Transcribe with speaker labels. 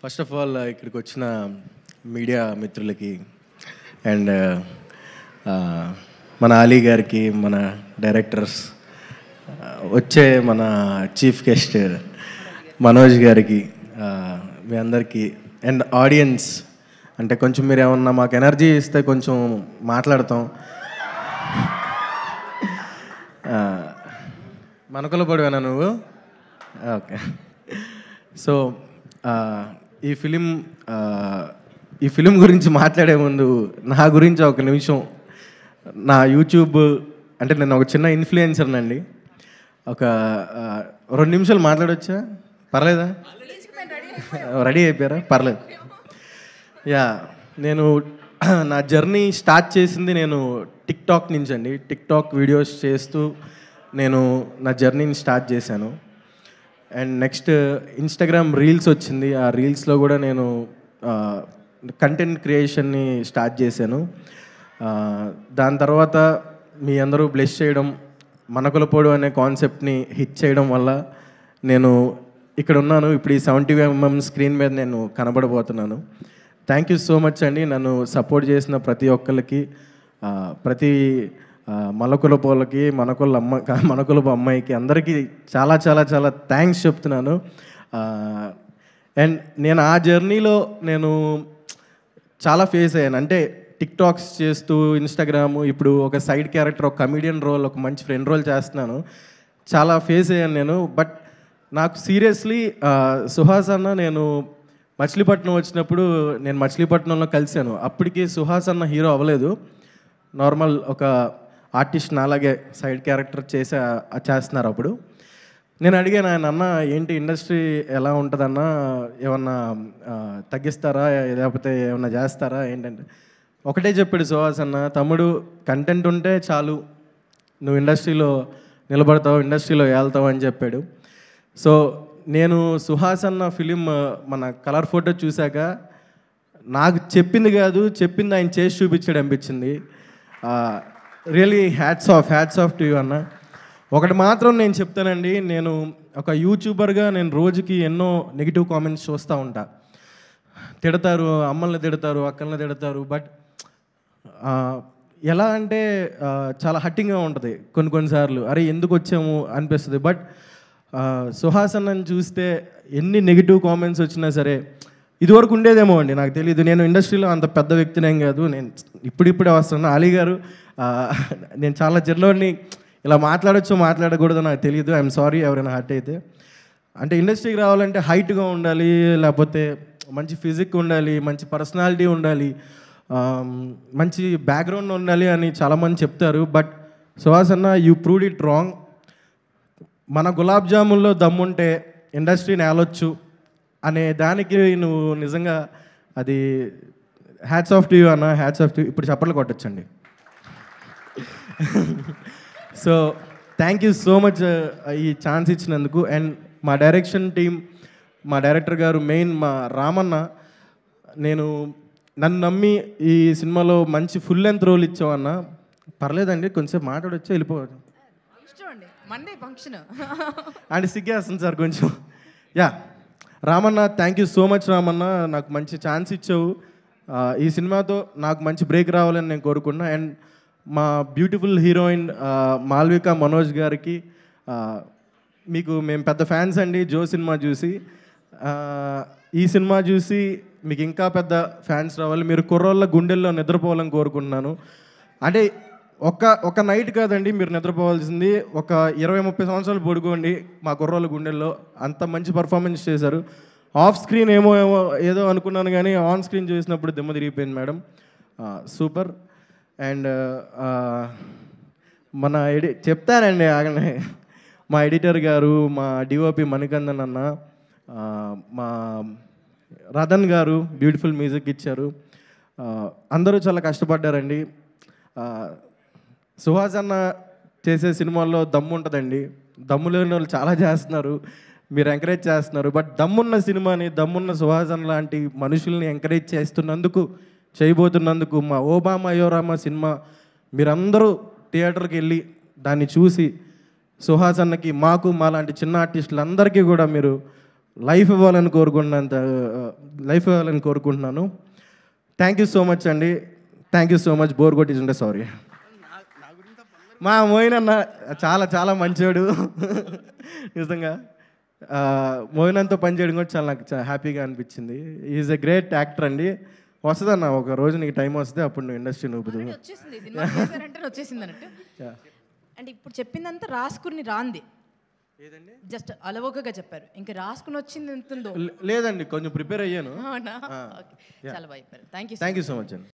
Speaker 1: First of all ఇక్కడికి వచ్చిన media మిత్రులకి అండ్ మన అలీ గారికి, మన డైరెక్టర్స్, వచ్చే మన చీఫ్ గెస్ట్ మనోజ్ గారికి, మీ అందరికీ అండ్ ఆడియన్స్, అంటే కొంచెం మీరు ఏమన్నా మాకు ఎనర్జీ ఇస్తే కొంచెం మాట్లాడతాం. మనకుల పడివేనా నువ్వు? ఓకే. సో ఈ ఫిలిం గురించి మాట్లాడే ముందు నా గురించి ఒక నిమిషం, నా యూట్యూబ్ అంటే నేను ఒక చిన్న ఇన్ఫ్లుయెన్సర్నండి. ఒక 2 నిమిషాలు మాట్లాడొచ్చా? పర్లేదా? రెడీ అయిపోయారా? పర్లేదు. యా, నేను నా జర్నీ స్టార్ట్ చేసింది నేను టిక్టాక్ నుంచి అండి. టిక్టాక్ వీడియోస్ చేస్తూ నేను నా జర్నీని స్టార్ట్ చేశాను. అండ్ నెక్స్ట్ ఇన్స్టాగ్రామ్ రీల్స్ వచ్చింది. ఆ రీల్స్లో కూడా నేను కంటెంట్ క్రియేషన్ని స్టార్ట్ చేశాను. దాని తర్వాత మీ అందరూ బ్లెస్ చేయడం, మనకులపోడు అనే కాన్సెప్ట్ని హిట్ చేయడం వల్ల నేను ఇక్కడ ఉన్నాను. ఇప్పుడు ఈ 70mm స్క్రీన్ మీద నేను కనబడబోతున్నాను. థ్యాంక్ యూ సో మచ్ అండి. నన్ను సపోర్ట్ చేసిన ప్రతి ఒక్కరికి, ప్రతి మలకులపోలకి, మనకులపు అమ్మాయికి, అందరికీ చాలా చాలా చాలా థ్యాంక్స్ చెప్తున్నాను. అండ్ నేను ఆ జర్నీలో నేను చాలా ఫేస్ అయ్యాను. అంటే టిక్టాక్స్ చేస్తూ, ఇన్స్టాగ్రాము, ఇప్పుడు ఒక సైడ్ క్యారెక్టర్, ఒక కమీడియన్ రోల్, ఒక మంచి ఫ్రెండ్ రోల్ చేస్తున్నాను. చాలా ఫేస్ అయ్యాను నేను. బట్ నాకు సీరియస్లీ సుహాస్ అన్న, నేను మచిలీపట్నం వచ్చినప్పుడు నేను మచిలీపట్నంలో కలిశాను. అప్పటికి సుహాస్ అన్న హీరో అవ్వలేదు, నార్మల్ ఒక ఆర్టిస్ట్ నాలాగే సైడ్ క్యారెక్టర్ చేస్తున్నారు. అప్పుడు నేను అడిగాను ఆయన, అన్న ఏంటి ఇండస్ట్రీ ఎలా ఉంటుందన్నా, ఏమన్నా తగ్గిస్తారా, లేకపోతే ఏమన్నా చేస్తారా ఏంటంటే, ఒకటే చెప్పాడు సుహాస్ అన్న, తమ్ముడు కంటెంట్ ఉంటే చాలు, నువ్వు ఇండస్ట్రీలో నిలబడతావు, ఇండస్ట్రీలో వెళ్తావు అని చెప్పాడు. సో నేను సుహాస్ అన్న ఫిలిం మన కలర్ ఫోటో చూశాక నాకు చెప్పింది కాదు, చెప్పింది ఆయన చేసి చూపించాడు అనిపించింది. Really hats off to you అన్న. ఒకటి మాత్రం నేను చెప్తానండి, నేను ఒక యూట్యూబర్గా నేను రోజుకి ఎన్నో నెగిటివ్ కామెంట్స్ చూస్తూ ఉంటా. తిడతారు, అమ్మల్ని తిడతారు, అక్కల్ని తిడతారు. బట్ ఎలా అంటే చాలా హట్టింగ్గా ఉంటుంది కొన్నిసార్లు. అరే ఎందుకు వచ్చాము అనిపిస్తుంది. బట్ సుహాస్ అన్నని చూస్తే ఎన్ని నెగిటివ్ కామెంట్స్ వచ్చినా సరే, ఇదివరకు ఉండేదేమో అండి, నాకు తెలియదు. నేను ఇండస్ట్రీలో అంత పెద్ద వ్యక్తినేం కాదు, నేను ఇప్పుడిప్పుడే వస్తున్నాను. అలీ గారు, నేను చాలా చిన్నోడిని, ఇలా మాట్లాడచ్చో మాట్లాడకూడదో నాకు తెలియదు. ఐఎమ్ సారీ ఎవరైనా హర్ట్ అయితే. అంటే ఇండస్ట్రీకి రావాలంటే హైట్గా ఉండాలి, లేకపోతే మంచి ఫిజిక్ ఉండాలి, మంచి పర్సనాలిటీ ఉండాలి, మంచి బ్యాక్గ్రౌండ్ ఉండాలి అని చాలామంది చెప్తారు. బట్ సుహాస్ అన్న, యూ ప్రూవ్డ్ ఇట్ రాంగ్. మన గులాబ్ జాముల్లో దమ్ముంటే ఇండస్ట్రీని ఏలొచ్చు అనే దానికి నువ్వు నిజంగా అది హ్యాట్స్ ఆఫ్ టు యూ అన్న, హ్యాట్స్ ఆఫ్ టు యూ. ఇప్పుడు చప్పట్లు కొట్టచ్చండి. So thank you so much ఈ ఛాన్స్ ఇచ్చినందుకు. అండ్ మా డైరెక్షన్ టీం, మా డైరెక్టర్ గారు, మెయిన్ మా రామన్న, నన్ను నమ్మి ఈ సినిమాలో మంచి ఫుల్ లెంత్ రోల్ ఇచ్చావన్న. పర్లేదండి, కొంచెం మాట్లాడొచ్చా, వెళ్ళిపోవచ్చు అండ్ సిగ్గేస్తుంది సార్ కొంచెం. Yeah, Ramanna, thank you so much Ramanna, నాకు మంచి ఛాన్స్ ఇచ్చావు. ఈ సినిమాతో నాకు మంచి బ్రేక్ రావాలని నేను కోరుకున్నా. అండ్ మా బ్యూటిఫుల్ హీరోయిన్ మాల్విక మనోజ్ గారికి, మేము పెద్ద ఫ్యాన్స్ అండి. జో సినిమా చూసి, ఈ సినిమా చూసి మీకు ఇంకా పెద్ద ఫ్యాన్స్ రావాలి, మీరు కుర్రోళ్ళ గుండెల్లో నిద్రపోవాలని కోరుకుంటున్నాను. అంటే ఒక నైట్ కాదండి మీరు నిద్రపోవాల్సింది, ఒక 20-30 సంవత్సరాలు పడుకోండి మా కుర్రోళ్ళ గుండెల్లో. అంత మంచి పర్ఫార్మెన్స్ చేశారు. ఆఫ్ స్క్రీన్ ఏదో అనుకున్నాను, కానీ ఆన్ స్క్రీన్ చూసినప్పుడు దిమ్మ తిరిగిపోయింది మేడం. సూపర్. అండ్ చెప్తానండి ఆగనే, మా ఎడిటర్ గారు, మా డిఓపి మణికందన్ అన్న, మా రతన్ గారు బ్యూటిఫుల్ మ్యూజిక్ ఇచ్చారు. అందరూ చాలా కష్టపడ్డారండి. సుహాస్ అన్న చేసే సినిమాల్లో దమ్ము ఉంటుందండి. దమ్ము లేని వాళ్ళు చాలా చేస్తున్నారు, మీరు ఎంకరేజ్ చేస్తున్నారు. బట్ దమ్మున్న సినిమాని, దమ్మున్న సుహాస్ అన్న లాంటి మనుషుల్ని ఎంకరేజ్ చేయబోతున్నందుకు మా ఓబామా అయోరామా సినిమా మీరందరూ థియేటర్కి వెళ్ళి దాన్ని చూసి సుహాస్ అన్నకి, మాకు, మా లాంటి చిన్న ఆర్టిస్టులందరికీ కూడా మీరు లైఫ్ ఇవ్వాలని కోరుకుంటున్నాను. థ్యాంక్ యూ సో మచ్ అండి. Thank you so much. Bore కొట్టించుంటే సారీ. మా మోయిన్ అన్న చాలా చాలా మంచోడు నిజంగా. మోయిన్ అన్నతో పనిచేయడం కూడా చాలా నాకు చాలా హ్యాపీగా అనిపించింది. ఈజ్ ఎ గ్రేట్ యాక్టర్ అండి. వస్తుందన్న ఒక రోజు నీకు టైం వస్తే అప్పుడు నువ్వు ఇండస్ట్రీ నూపుదు.
Speaker 2: వచ్చేసింది అన్నట్టు. అంటే ఇప్పుడు చెప్పిందంతా రాసుకుని రాంది
Speaker 1: ఏదండి,
Speaker 2: జస్ట్ అలవోకగా చెప్పారు. ఇంకా రాసుకుని వచ్చింది ఎంత ఉందో
Speaker 1: లేదండి, కొంచెం ప్రిపేర్ అయ్యాను.
Speaker 2: చాలా బాగా చెప్పారు. థ్యాంక్ యూ
Speaker 1: సో మచ్ అండి.